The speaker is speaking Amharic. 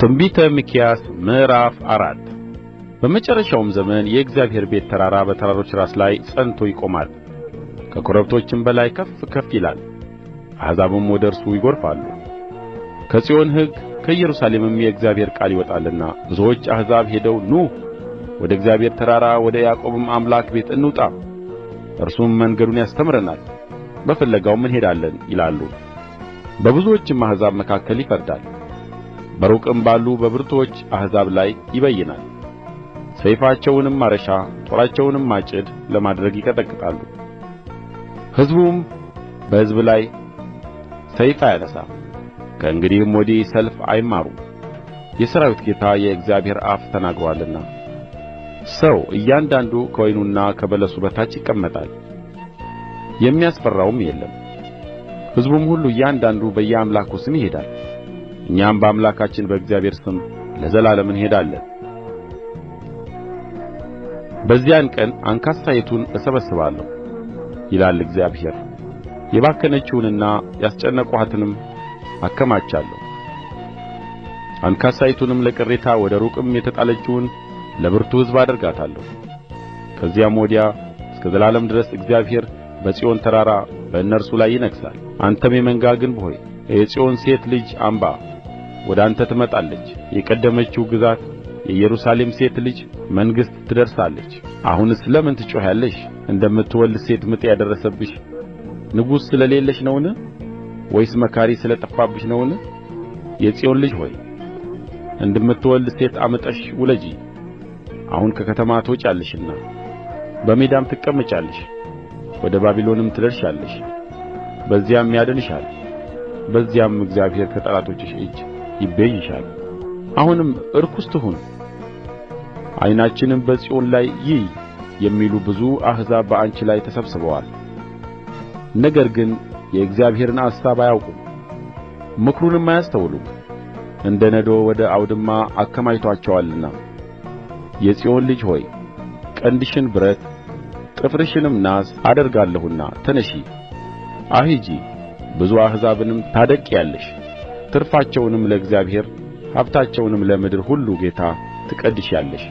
ትንቢተ ሚክያስ ምዕራፍ 4 በመጨረሻውም ዘመን የእግዚአብሔር ቤት ተራራ በተራሮች ራስ ላይ ጸንቶ ይቆማል፣ ከኮረብቶችም በላይ ከፍ ከፍ ይላል። አሕዛብም ወደ እርሱ ይጐርፋሉ። ከጽዮን ሕግ ከኢየሩሳሌምም የእግዚአብሔር ቃል ይወጣልና ብዙዎች አሕዛብ ሄደው ኑ ወደ እግዚአብሔር ተራራ ወደ ያዕቆብም አምላክ ቤት እንውጣ፣ እርሱም መንገዱን ያስተምረናል፣ በፍለጋውም እንሄዳለን ይላሉ። በብዙዎችም አሕዛብ መካከል ይፈርዳል፣ በሩቅም ባሉ በብርቱዎች አሕዛብ ላይ ይበይናል። ሰይፋቸውንም ማረሻ ጦራቸውንም ማጭድ ለማድረግ ይቀጠቅጣሉ። ሕዝቡም በሕዝብ ላይ ሰይፍ አያነሣም፣ ከእንግዲህም ወዲህ ሰልፍ አይማሩም። የሠራዊት ጌታ የእግዚአብሔር አፍ ተናግሮአልና። ሰው እያንዳንዱ ከወይኑና ከበለሱ በታች ይቀመጣል፣ የሚያስፈራውም የለም። ሕዝቡም ሁሉ እያንዳንዱ በየአምላኩ ስም ይሄዳል። እኛም በአምላካችን በእግዚአብሔር ስም ለዘላለም እንሄዳለን። በዚያን ቀን አንካሳይቱን እሰበስባለሁ ይላል እግዚአብሔር፣ የባከነችውንና ያስጨነቅኋትንም አከማቻለሁ። አንካሳይቱንም ለቅሬታ ወደ ሩቅም የተጣለችውን ለብርቱ ሕዝብ አደርጋታለሁ። ከዚያም ወዲያ እስከ ዘላለም ድረስ እግዚአብሔር በጽዮን ተራራ በእነርሱ ላይ ይነግሣል። አንተም የመንጋ ግንብ ሆይ የጽዮን ሴት ልጅ አምባ ወደ አንተ ትመጣለች። የቀደመችው ግዛት የኢየሩሳሌም ሴት ልጅ መንግሥት ትደርሳለች። አሁንስ ለምን ትጮኺያለሽ? እንደምትወልድ ሴት ምጥ ያደረሰብሽ ንጉሥ ስለሌለሽ ነውን? ወይስ መካሪ ስለ ጠፋብሽ ነውን? የጽዮን ልጅ ሆይ እንደምትወልድ ሴት አምጠሽ ውለጂ። አሁን ከከተማ ትወጫለሽና በሜዳም ትቀመጫለሽ፣ ወደ ባቢሎንም ትደርሻለሽ። በዚያም ያድንሻል፣ በዚያም እግዚአብሔር ከጠላቶችሽ እጅ ይቤዥሻል። አሁንም ርኩስ ትሁን፣ ዓይናችንም በጽዮን ላይ ይይ የሚሉ ብዙ አሕዛብ በአንቺ ላይ ተሰብስበዋል። ነገር ግን የእግዚአብሔርን አሳብ አያውቁም፣ ምክሩንም አያስተውሉም። እንደ ነዶ ወደ አውድማ አከማችቶአቸዋልና። የጽዮን ልጅ ሆይ ቀንድሽን ብረት ጥፍርሽንም ናስ አደርጋለሁና ተነሺ፣ አሂጂ፣ ብዙ አሕዛብንም ታደቅቂአለሽ። ትርፋቸውንም ለእግዚአብሔር ሀብታቸውንም ለምድር ሁሉ ጌታ ትቀድሻለሽ።